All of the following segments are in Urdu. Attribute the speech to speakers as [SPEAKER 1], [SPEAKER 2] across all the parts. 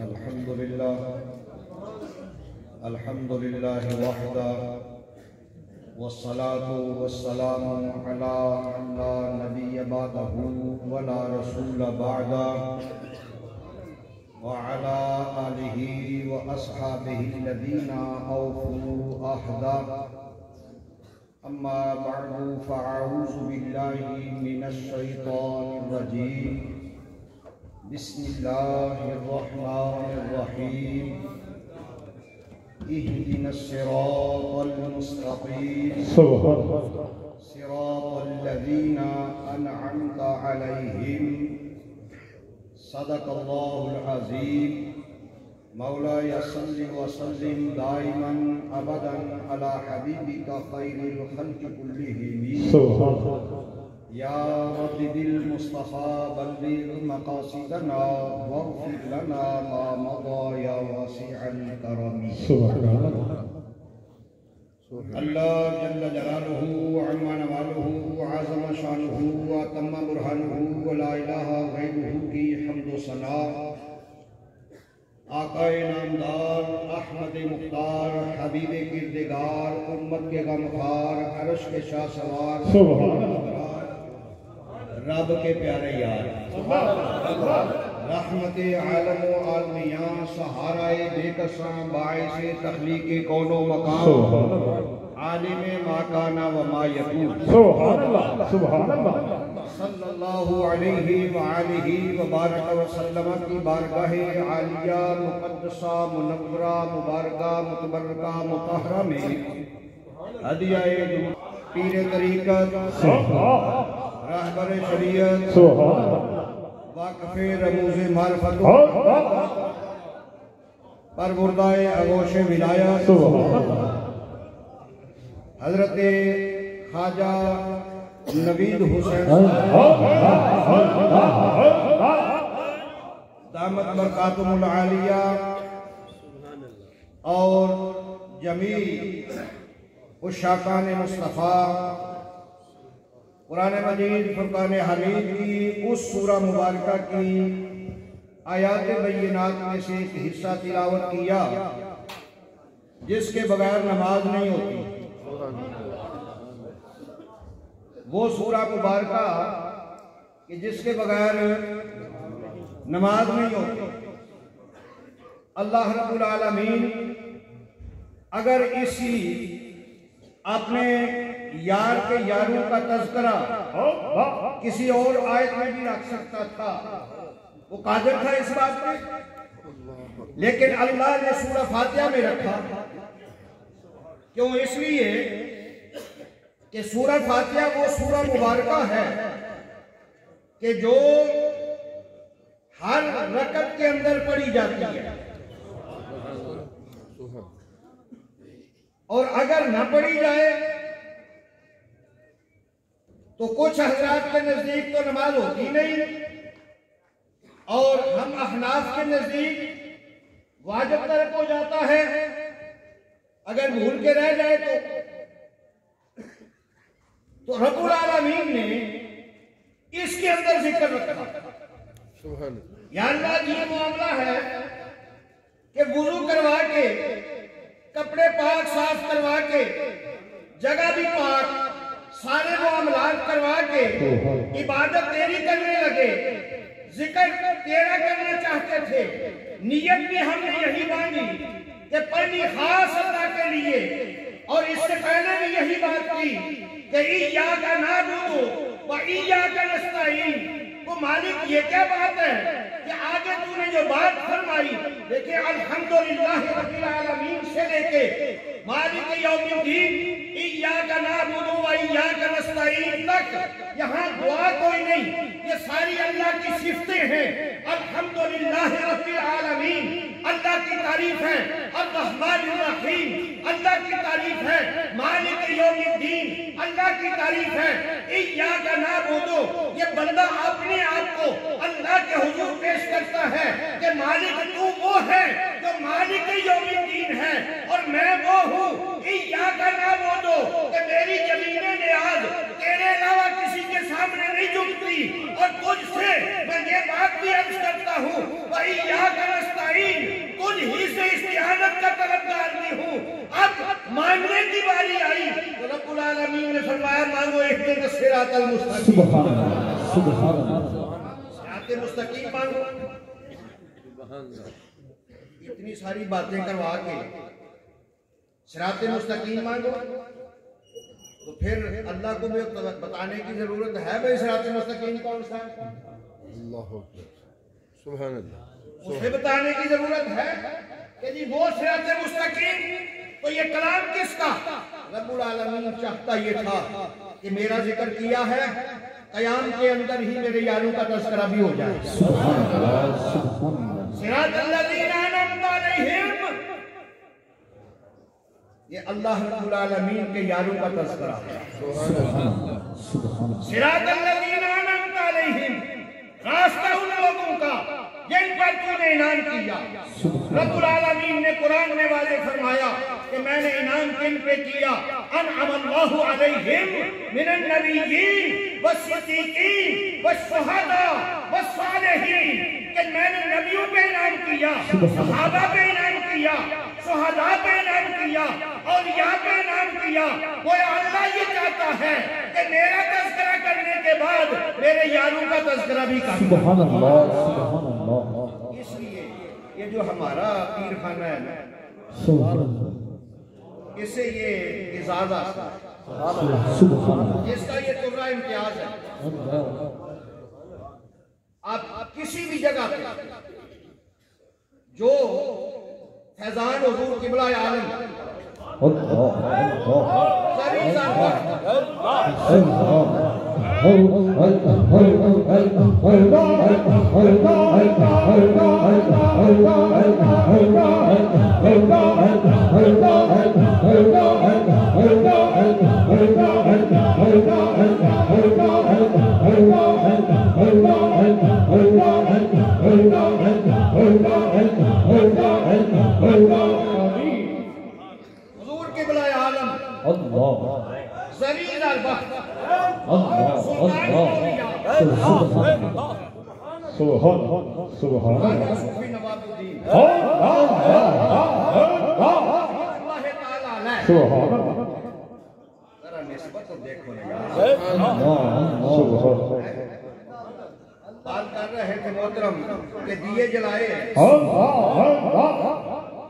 [SPEAKER 1] الحمد لله وحده والصلاة والسلام على من لا نبي بعده ولا رسول بعده وعلى آله وأصحابه الذين أوفوا عهده أما بعد فأعوذ بالله من الشيطان الرجيم بسم الله الرحمن الرحيم اهدنا الصراط المستقيم صراط الذين أنعمت عليهم صدق الله العظيم مولاي صل وسلم دائما أبدا على حبيبك خير الخلق كلهم يا رب بالمصطفى بلغ مقاصدنا واغفر لنا ما مضى يا واسع الكرم اللہ جل جلالہ وعظم نوالہ وعظم شانہ واتم برہانہ ولا الہ غیرہ کی حمد و ثنا آقا نامدار احمد مختار حبیب کردگار امت کے غمخوار عرش کے شاہ سوار رب کے پیارے یار رحمت عالم و عالمیاں سہارہ بے کساں باعث تخلیق کون و مقام عالم ما کانا و ما یکون صلی اللہ علیہ وآلہ وبارک وسلم کی بارگاہ عالیہ مقدسہ منورہ مبارکہ متبرکہ مطہرہ میں ہدیہ پیر طریقت رہبر شریعت واقف رموز معرفت پروردہ اغوش ولایت حضرت خواجہ نوید حسین دامت برکاتم العالیہ اور جمیع عشاقان مصطفیٰ قرآن مجید فرقان حمید کی اس سورہ مبارکہ کی آیات بینات میں سے ایک حصہ تلاوت کیا جس کے بغیر نماز نہیں ہوتی وہ سورہ مبارکہ کہ جس کے بغیر نماز نہیں ہوتی اللہ رب العالمین اگر اسی اپنے یار کے یاروں کا تذکرہ کسی اور آیت میں بھی رکھ سکتا تھا وہ قادر تھا اس بات میں لیکن اللہ نے سورہ فاتحہ میں رکھا کیوں اس لیے کہ سورہ فاتحہ وہ سورہ مبارکہ ہے کہ جو ہر رکعت کے اندر پڑھی جاتی ہے اور اگر نہ پڑھی جائے تو کچھ حضرات کے نزدیک تو نماز ہوتی نہیں اور ہم احناف کے نزدیک واجب ترک ہو جاتا ہے اگر بھول کے رہ جائے تو رب العالمین نے اس کے اندر ذکر رکھا یا اللہ یہ معاملہ ہے کہ وضو کروا کے کپڑے پاک صاف کروا کے جگہ بھی پاک سارے معاملات کروا کے عبادت تیری کرنے لگے ذکر تیرا کرنا چاہتے تھے نیت بھی ہم نے یہی باندھی کہ پڑھنی خاص اللہ کے لیے اور اس سے پہلے بھی یہی بات کی کہ ایاک نعبد و ایاک نستعین وہ مالک یہ کیا بات ہے کہ آگے تو نے جو بات فرمائی دیکھیں الحمدللہ رب العالمین سے لے کے مالک یوم الدین ایاک نعبد و ایاک نستعین تک یہاں دعا کوئی نہیں یہ ساری اللہ کی صفتیں ہیں الحمدللہ رب العالمین اللہ کی تعریف ہے الرحمن الرحیم اللہ کی تعریف ہے مالک یوم الدین اللہ کی تعریف ہے ایاک نعبد یہ بندہ اپنے آپ کو اللہ کے حضور پیش کرتا ہے کہ مالک تو وہ ہے جو مالک یوم الدین ہے اور میں وہ ہوں ایاک نعبد کہ میری زمین نیاز تیرے علاوہ کسی کے سامنے نہیں جھکتی اور تجھ سے میں یہ بات بھی عرض کرتا ہوں وَإِيَّاكَ نَسْتَعِينُ العالمین نے فرمایا مانگو اہدنا الصراط المستقیم،
[SPEAKER 2] سبحان اللہ سبحان اللہ
[SPEAKER 1] صراط مستقیم مانگو. اتنی ساری باتیں کروا کے صراط مستقیم مانگو تو پھر اللہ کو بھی بتانے کی ضرورت ہے بھائی صراط مستقیم کون سا ہے.
[SPEAKER 3] اللہ اکبر سبحان اللہ.
[SPEAKER 1] اسے بتانے کی ضرورت ہے کہ جی وہ صراط مستقیم. تو یہ کلام کس کا؟ رب العالمین چاہتا یہ تھا کہ میرا ذکر کیا ہے قیام کے اندر ہی میرے یاروں کا تذکرہ بھی ہو جائے.
[SPEAKER 2] سبحان اللہ سبحان اللہ.
[SPEAKER 1] صراط الذین انعمت علیہم، یہ اللہ رب العالمین کے یاروں کا تذکرہ ہے.
[SPEAKER 2] سبحان اللہ سبحان اللہ.
[SPEAKER 1] صراط الذین انعمت علیہم، راستہ ان لوگوں کا جن پر تو نے انعام کیا. رب العالمین نے قرآن میں واضح فرمایا کہ میں نے انعام کن پہ کیا. انعم اللہ علیہم من النبیین والصدیقین والشہداء والصالحین، کہ میں نے نبیوں پہ انعام کیا، صحابہ پہ انعام کیا، شہداء پہ انعام کیا، اولیاء پہ انعام کیا. وہ اللہ یہ چاہتا ہے کہ میرا تذکرہ کرنے کے بعد میرے یاروں کا تذکرہ بھی کرنا.
[SPEAKER 2] سبحان اللہ سبحان اللہ.
[SPEAKER 1] اس لیے یہ جو ہمارا پیر خانہ ہے نا،
[SPEAKER 2] سبحان اللہ
[SPEAKER 1] اس سے یہ اعزاز آتا ہے،
[SPEAKER 2] سبحان اللہ.
[SPEAKER 1] اس کا یہ ترہ امتیاز ہے. آپ کسی بھی جگہ پہ جو فیضان حضور قبلہ عالم ساری حضور قبلہ عالم زمین البحر صوفی نواب الدین اللہ تعالیٰ علیہ. ذرا نسبت تو دیکھو نا، بات کر رہے تھے محترم کہ دیے جلائے ہیں.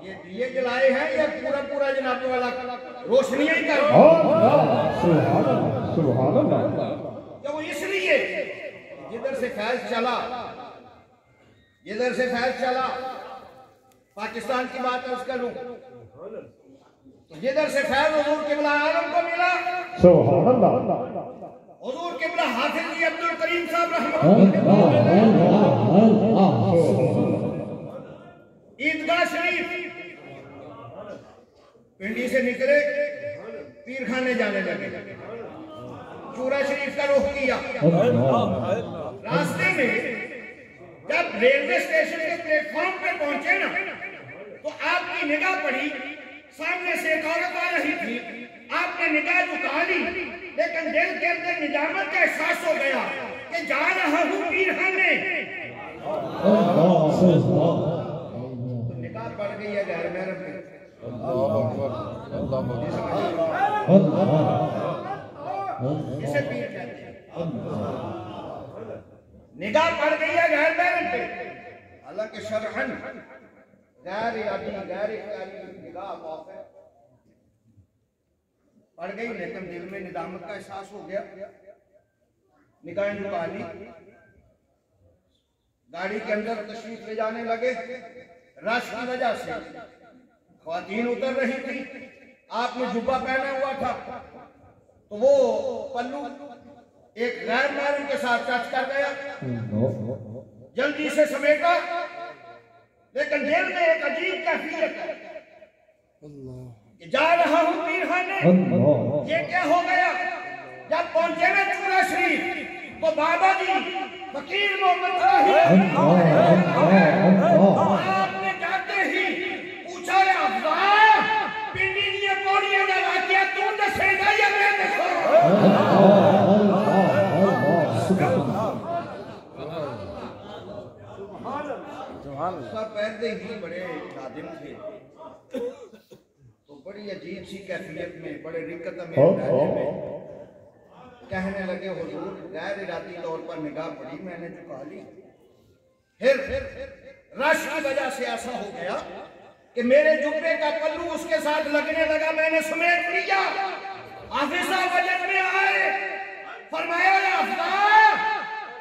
[SPEAKER 1] یہ دیے جلائے ہیں یا پورا پورا جناب والا روشنیاں ہی کر رہے ہیں؟ کہ وہ اس لیے جدھر سے فیض چلا پاکستان کی بات اس کروں، جدھر سے فیض حضور قبلہ عالم کو ملا، حضور قبلہ حافظ جی عبد الکریم صاحب رحمۃ عیدگاہ شریف پنڈی سے نکلے پیر خانے جانے لگے، چورا شریف کا رخ کیا. راستے میں جب ریلوے اسٹیشن کے پلیٹ فارم پہ پہنچے نا تو آپ کی نگاہ پڑی، سامنے سے ایک عورت آ رہی تھی. آپ نے نگاہ جھکا لی لیکن دل کے اندر نجامت کا احساس ہو گیا کہ جا رہا ہوں پیر خانے. تو نگاہ پڑ گئی ہے غیر محرم پہ. اسے پیر کہتے ہیں. نگاہ پڑ گئی ہے غیر محرم پہ، حالانکہ شرعاً غیر ارادی غیر اختیاری نگاہ معاف ہے. پڑ گئی لیکن دل میں ندامت کا احساس ہو گیا، نگاہیں جھکا لی. گاڑی کے اندر تشریف لے جانے لگے. رش کی وجہ سے خواتین اتر رہی تھی. آپ نے جبہ پہنا ہوا تھا تو وہ پلو ایک غیر محرم کے ساتھ ٹچ کر گیا. جلدی سے سمیٹا لیکن دل میں ایک عجیب کیفیت ہے کہ جا رہا ہوں پیر خانے. یہ کیا ہو گیا؟ جب پہنچے میں چورا شریف تو بابا جی فقیر محمد آپ نے جاتے ہی پوچھا ہے افضال پنڈی دیئے پوڑیاں دا واقعہ تو دسے گا یا میں دسو؟ سب پہلے ہی بڑے نادم تھے. تو بڑی عجیب سی کیفیت میں بڑے رکت میں لہجے میں کہنے لگے حضور غیر ارادی طور پر نگاہ پڑی میں نے جھکا لی پھر رش کی وجہ سے ایسا ہو گیا کہ میرے جبے کا پلو اس کے ساتھ لگنے لگا میں نے سمیٹ لیا حافظ صاحب وجد میں آئے فرمایا یا افضل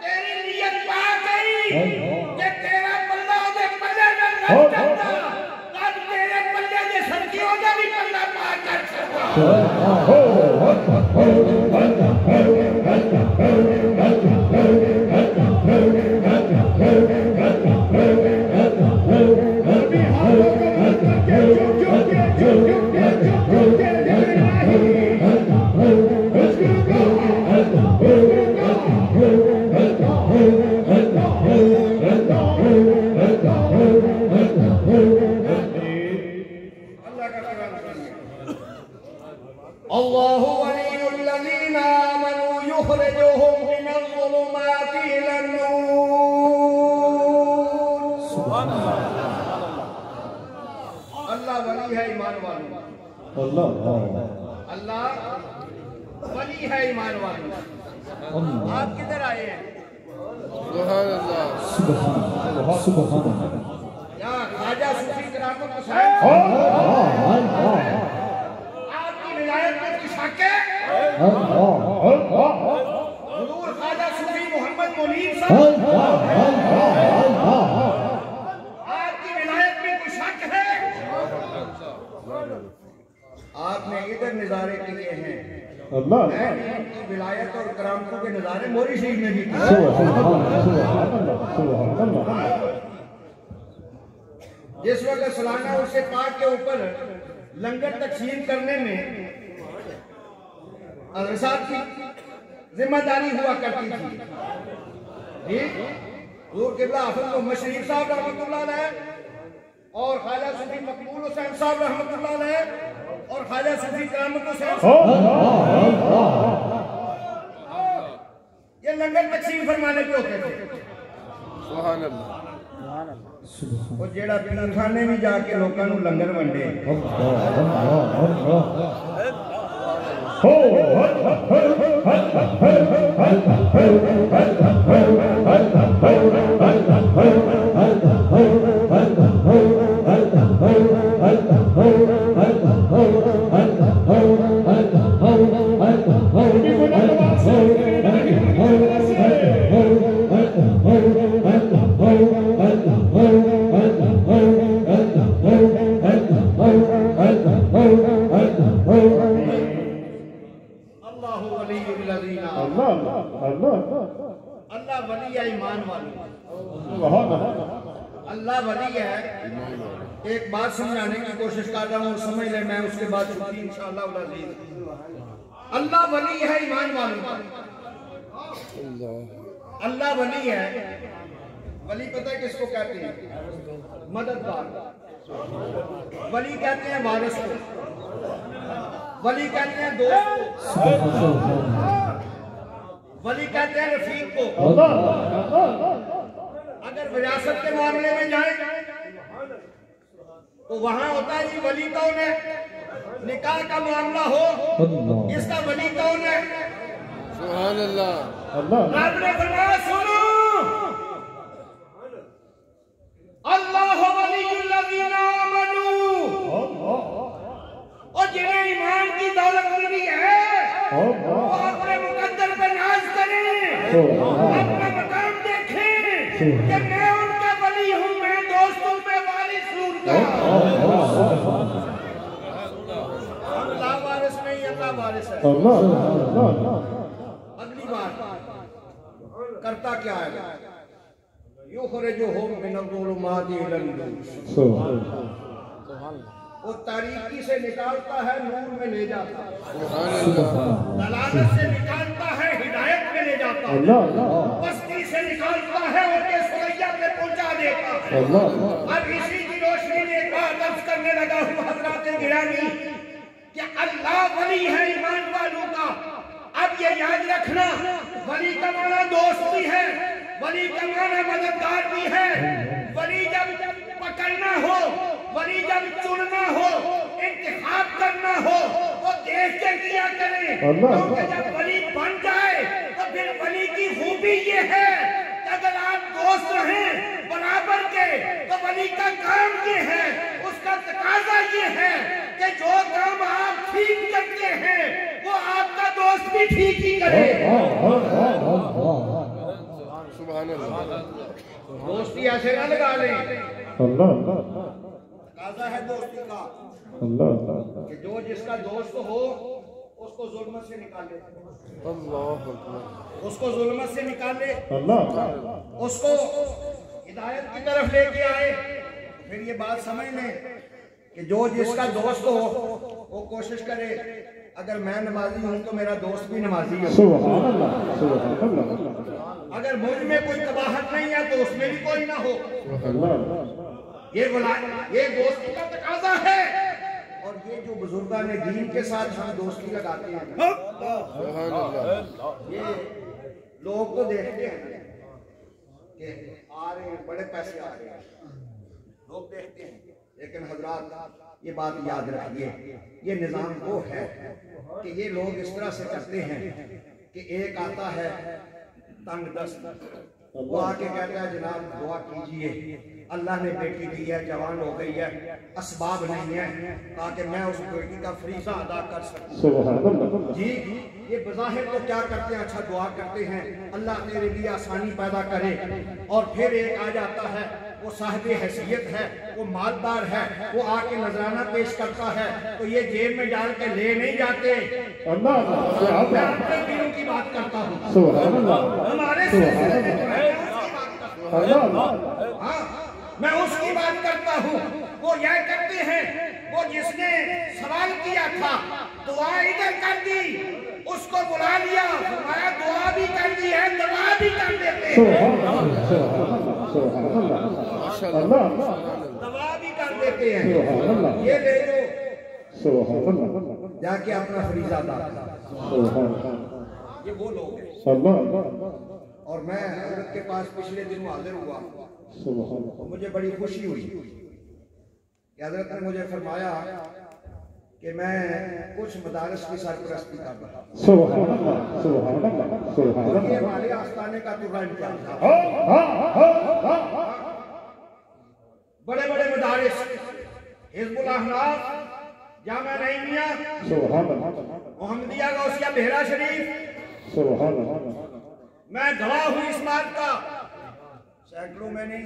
[SPEAKER 1] تیری نیت پاک گئی کہ تیرا پلہ دے پلے میں لگ جاتا تب تیرے پلے دے سرکیوں دے بھی پلہ پاک کر سکتا اللہ ولی الذین آمنوا یخرجهم من الظلمات إلى النور سبحان اللہ ولی ہے ایمان والوں اللہ ولی ہے ایمان والوں آپ کدھر آئے ہیں
[SPEAKER 3] سبحان اللہ
[SPEAKER 2] سبحان اللہ
[SPEAKER 1] یا خواجہ صوفی کرام الحسین حضور خواجہ صوفی محمد منیر صاحب آپ کی ولایت میں کوئی شک ہے آپ نے ادھر نظارے کیے ہیں میں نے ان کی ولایت اور کرامتوں کے نظارے موری شریف میں بھی کیے جس وقت سلانہ اسے پاک کے اوپر لنگر تقسیم کرنے میں صاحب کی ذمہ داری ہوا کرتی تھی حضور قبلہ حافظ محمد شریف صاحب رحمۃ اللہ علیہ اور خواجہ صوفی مقبول حسین صاحب رحمۃ اللہ علیہ اور خواجہ صوفی کرامت حسین صاحب یہ لنگر تقسیم فرمانے پہ ہوتے تھے
[SPEAKER 3] سبحان اللہ
[SPEAKER 1] وہ جیڑا پیر خانے میں جا کے لوگوں کو لنگر ونڈے اللہ ولی ہے ایمان والوں اللہ ولی ہے ایک بات سمجھانے کی کوشش کر رہا ہوں سمجھ لیں میں اس کے بعد چھٹی انشاءاللہ العزیز اللہ ولی ہے ایمان والوں اللہ ولی ہے ولی پتہ ہے کس کو کہتے ہیں مددگار ولی کہتے ہیں وارث کو ولی کہتے ہیں دوست ولی کہتے ہیں رفیق کو اگر وراثت کے معاملے میں جائیں تو وہاں ہوتا ہے یہ ولی کون ہے نکاح کا معاملہ ہو اس کا ولی کون ہے
[SPEAKER 3] سبحان اللہ
[SPEAKER 1] رب نے فرمایا سنو اللہ ولی الذین آمنوا اور جنہیں ایمان کی دولت ملی ہے وہ اپنے مقدر پہ ناز کریں اپنا مقام دیکھیں کہ میں ان کا ولی ہوں میں دوستوں پہ وارث ہوں اللہ وارث نہیں اللہ وارث ہے اگلی بات کرتا کیا ہے یخرجہم من الظلمات الی النور وہ تاریکی سے نکالتا ہے نور میں لے جاتا ہے دلالت سے نکالتا ہے ہدایت میں لے جاتا ہے بستی سے نکالتا ہے اور کے سویا پہ پہنچا دیتا ہے اب اسی کی روشنی میں ایک بات عرض کرنے لگا ہوں حضرات گرامی کہ اللہ ولی ہے ایمان والوں کا اب یہ یاد رکھنا ولی کا معنی دوست بھی ہے ولی کا معنی مددگار بھی ہے ولی جب پکڑنا ہو ولی جب چننا ہو انتخاب انتخاب کرنا ہو تو دیکھ کے کیا کریں، کیونکہ جب ولی بن جائے تو پھر ولی کی خوبی یہ ہے کہ اگر آپ دوست ہیں برابر کے تو ولی کا کام یہ ہے، اس کا تقاضا یہ ہے کہ جو کام آپ ٹھیک کرتے ہیں وہ آپ کا دوست بھی ٹھیک ہی کرے۔
[SPEAKER 3] سبحان اللہ۔
[SPEAKER 1] دوستی ایسے نہ لگا لیں، تقاضا ہے دوستی کا کہ جو جس کا دوست ہو اس کو ظلمت سے نکالے،
[SPEAKER 3] اللہ اکبر،
[SPEAKER 1] اس کو ظلمت سے نکالے، اس کو ہدایت کی طرف لے کے آئے۔ پھر یہ بات سمجھ لیں کہ جو جس کا دوست ہو وہ کوشش کرے اگر میں نمازی ہوں تو میرا دوست بھی نمازی ہو، اگر مجھ میں کوئی قباحت نہیں ہے تو اس میں بھی کوئی نہ ہو۔ یہ دوستی کا تقاضا ہے، اور یہ جو بزرگان دین کے ساتھ ہم دوستی لگاتے ہیں،
[SPEAKER 3] سبحان اللہ،
[SPEAKER 1] یہ لوگ تو دیکھتے ہیں کہ آ رہے ہیں بڑے پیسے آ رہے ہیں، لوگ دیکھتے ہیں، لیکن حضرات یہ بات یاد رکھیے، یہ نظام وہ ہے کہ یہ لوگ اس طرح سے کرتے ہیں کہ ایک آتا ہے تنگ دست، وہ آ کے کہتا ہے جناب دعا کیجئے، اللہ نے بیٹی دی ہے، جوان ہو گئی ہے، اسباب نہیں ہے تاکہ میں اس بیٹی کا فریضہ ادا کر سکوں۔ جی یہ بظاہر تو کیا کرتے ہیں، اچھا دعا کرتے ہیں اللہ تیرے لیے آسانی پیدا کرے، اور پھر ایک آ جاتا ہے وہ صاحب حیثیت ہے، وہ مالدار ہے، وہ آ کے نذرانہ پیش کرتا ہے تو یہ جیب میں ڈال کے لے نہیں جاتے۔ میں اپنے دلوں کی بات کرتا ہوں، ہمارے سلسلے میں جو ہے میں اس کی بات کرتا ہوں، وہ یہ کرتے ہیں، وہ جس نے سوال کیا تھا دعا ادھر کر دی، اس کو بلا لیا، فرمایا دعا بھی کر دی ہے دعا بھی کر دیتے ہیں، دعا بھی کر دیتے ہیں، یہ لے لو جا کے اپنا فریضہ ادا کر۔ یہ وہ لوگ ہیں، اور میں حضرت کے پاس پچھلے دن حاضر ہوا، مجھے بڑی خوشی ہوئی کہ حضرت نے مجھے فرمایا کہ میں کچھ مدارس کی سرپرستی کر رہا ہوں، اور یہ ہمارے آستانے کا طرح امتحان تھا۔ بڑے بڑے مدارس، حزب الاحناف، جامعہ رحیمیہ، محمدیہ غوثیہ بحیرہ شریف، میں گواہ ہوں اس بات کا، سینکڑوں میں نہیں،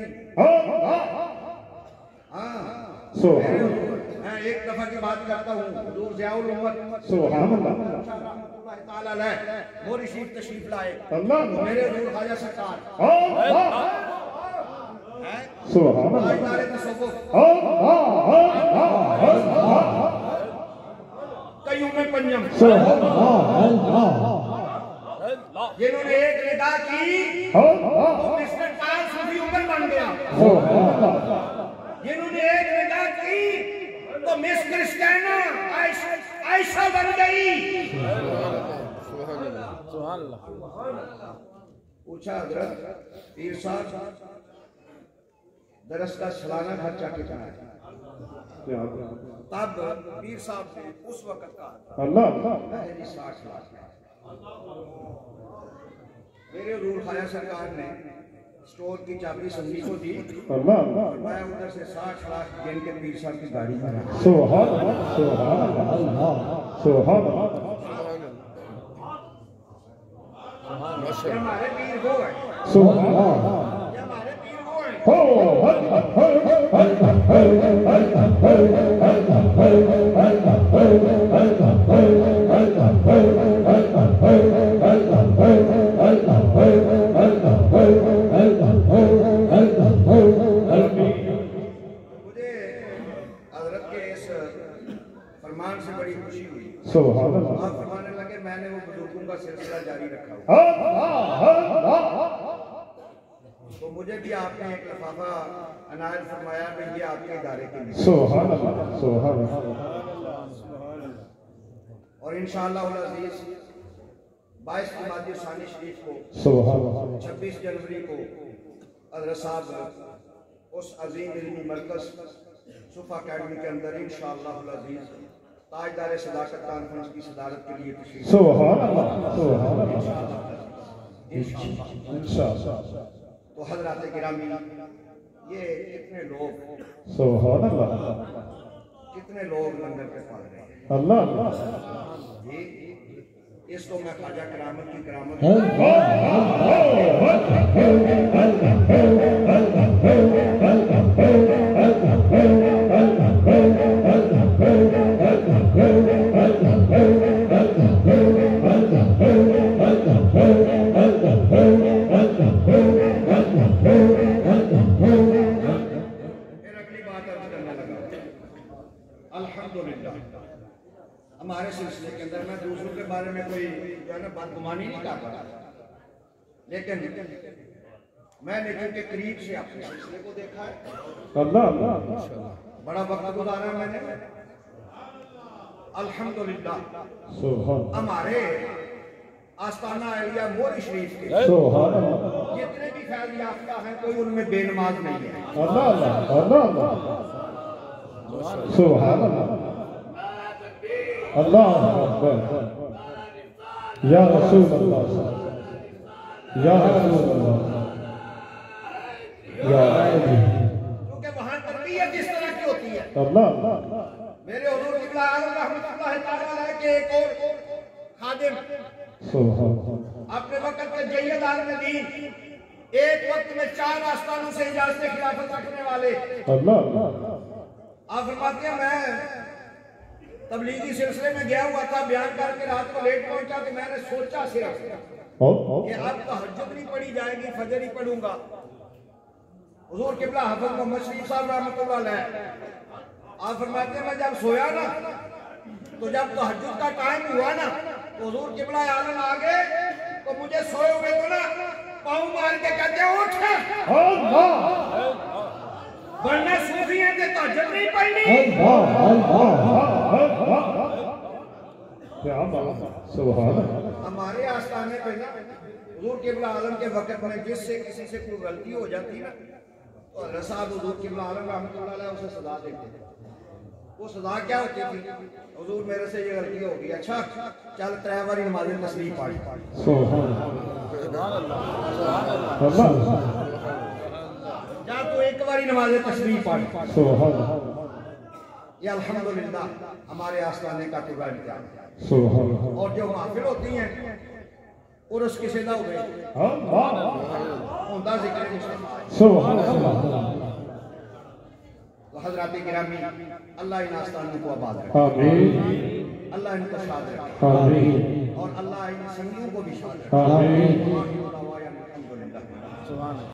[SPEAKER 1] میں ایک دفعہ کی بات کرتا ہوں، حضور ضیاء الامت اللہ تعالیٰ علیہ موری شریف تشریف لائے، میرے حضور خواجہ سرکار ادارے تصوف قیوم پنجم، جنہوں نے ایک نگاہ کی وہ مسٹر ٹال صوفی عمر بن گیا، جنہوں نے ایک نگاہ کی تو مس کرسٹینا عائشہ بن گئی۔
[SPEAKER 3] سبحان اللہ۔
[SPEAKER 1] پوچھا حضرت پیر صاحب درس کا سالانہ خرچہ کتنا ہے؟ تب پیر صاحب نے اس وقت کہا جی 60 لاکھ ہے۔ میرے حضور خواجہ سرکار نے سٹور کی چابی سنگی کو دی، فرمایا ادھر سے 60 لاکھ جن کے پیر صاحب کی گاڑی میں رہا۔
[SPEAKER 2] سبحان اللہ، سبحان اللہ، سبحان اللہ۔
[SPEAKER 1] یہ ہمارے پیر وہ ہیں،
[SPEAKER 2] سبحان اللہ۔
[SPEAKER 1] یہ ہمارے پیر وہ ہیں۔ مجھے حضرت کے اس فرمان سے بڑی خوشی ہوئی،
[SPEAKER 2] سبحان اللہ۔
[SPEAKER 1] آپ فرمانے لگے میں نے وہ بزرگوں کا سلسلہ جاری رکھا ہوا، تو مجھے بھی آپ نے ایک لفافہ عنایت فرمایا کہ یہ آپ کے ادارے کے لیے،
[SPEAKER 2] سبحان اللہ، سبحان اللہ۔
[SPEAKER 1] اور انشاءاللہ العزیز 22 جمادی ثانی شریف کو،
[SPEAKER 2] سبحان اللہ۔
[SPEAKER 1] 26 جنوری کو حضرت صاحب اس عظیم علمی مرکز صفا اکیڈمی کے اندر انشاءاللہ العزیز تاجدار صداقت کانفرنس کی صدارت کے لیے تشریف
[SPEAKER 2] سبحان اللہ سبحان اللہ انشاءاللہ
[SPEAKER 1] تو حضرات گرامی یہ کتنے لوگ
[SPEAKER 2] سبحان اللہ
[SPEAKER 1] کتنے لوگ لنگر پہ پڑھ رہے ہیں
[SPEAKER 2] اللہ
[SPEAKER 1] جی اس کو میں خواجہ کرامت کی کرامت پھر اگلی بات عرض کرنے لگا الحمدللہ ہمارے سلسلے کے اندر میں دوسروں کے بارے میں کوئی جو ہے نا بدگمانی نہیں کر رہا لیکن میں نے چونکہ قریب سے اپنے سلسلے کو دیکھا ہے
[SPEAKER 2] اللہ
[SPEAKER 1] بڑا وقت گزارا میں نے الحمدللہ
[SPEAKER 2] سبحان
[SPEAKER 1] ہمارے آستانہ اہلیہ موری شریف کے
[SPEAKER 2] سبحان اللہ
[SPEAKER 1] جتنے بھی فیض یافتہ ہیں کوئی ان میں بے نماز نہیں ہے
[SPEAKER 2] اللہ اللہ سبحان اللہ اللہ اکبر یا رسول اللہ یا رسول اللہ یا
[SPEAKER 1] کیونکہ وہاں تربیت اس طرح کی ہوتی ہے
[SPEAKER 2] اللہ
[SPEAKER 1] میرے حضور قبلہ اعظم رحمۃ اللہ تعالیٰ علیہ کے ایک اور خادم
[SPEAKER 2] سبحان
[SPEAKER 1] اپنے وقت کے جید عالم دین ایک وقت میں 4 آستانوں سے اجازت خلافت رکھنے والے
[SPEAKER 2] اللہ
[SPEAKER 1] آپ فرماتے ہیں میں تبلیغی سلسلے میں گیا ہوا تھا بیان کر کے رات کو لیٹ پہنچا تو میں نے سوچا صرف کہ اب تہجد نہیں پڑھی جائے گی فجر ہی پڑھوں گا حضور قبلہ حافظ محمد شریف صاحب رحمۃ اللہ علیہ آپ فرماتے ہیں میں جب سویا نا تو جب تہجد کا ٹائم ہوا نا تو حضور قبلہ عالم آگے تو مجھے سوئے ہوئے تو نا پاؤں مار کے کہتے ہیں اٹھ ورنہ صوفی ہیں کہ تہجد نہیں پڑھنی
[SPEAKER 2] سبحان اللہ
[SPEAKER 1] ہمارے آستانے پہ نا حضور قبلہ عالم کے وقت میں جس سے کسی سے کوئی غلطی ہو جاتی نا تو حضرت صاحب حضور قبلہ عالم رحمۃ اللہ علیہ اسے صدا دیتے تھے وہ صدا کیا ہوتی تھی حضور میرے سے یہ غلطی ہو گئی اچھا چل 3 باری نماز تسبیح پڑھ
[SPEAKER 2] سبحان اللہ
[SPEAKER 1] جا تو 1 باری نماز تسبیح پڑھ
[SPEAKER 2] سبحان
[SPEAKER 1] یہ الحمدللہ ہمارے آستانے کا طبع انتظام ہے
[SPEAKER 2] سبحان
[SPEAKER 1] اور جو محفل ہوتی ہیں اور اس کسی نہ ہو گئی ہوندہ ذکر مصطفیٰ
[SPEAKER 2] سبحان اللہ
[SPEAKER 1] تو حضرات گرامی اللہ ان آستانوں کو آباد رکھے
[SPEAKER 2] آمین
[SPEAKER 1] اللہ ان کو شاد رکھے
[SPEAKER 2] آمین
[SPEAKER 1] اور اللہ ان سنگیوں کو بھی شاد رکھے
[SPEAKER 2] آمین
[SPEAKER 1] الحمدللہ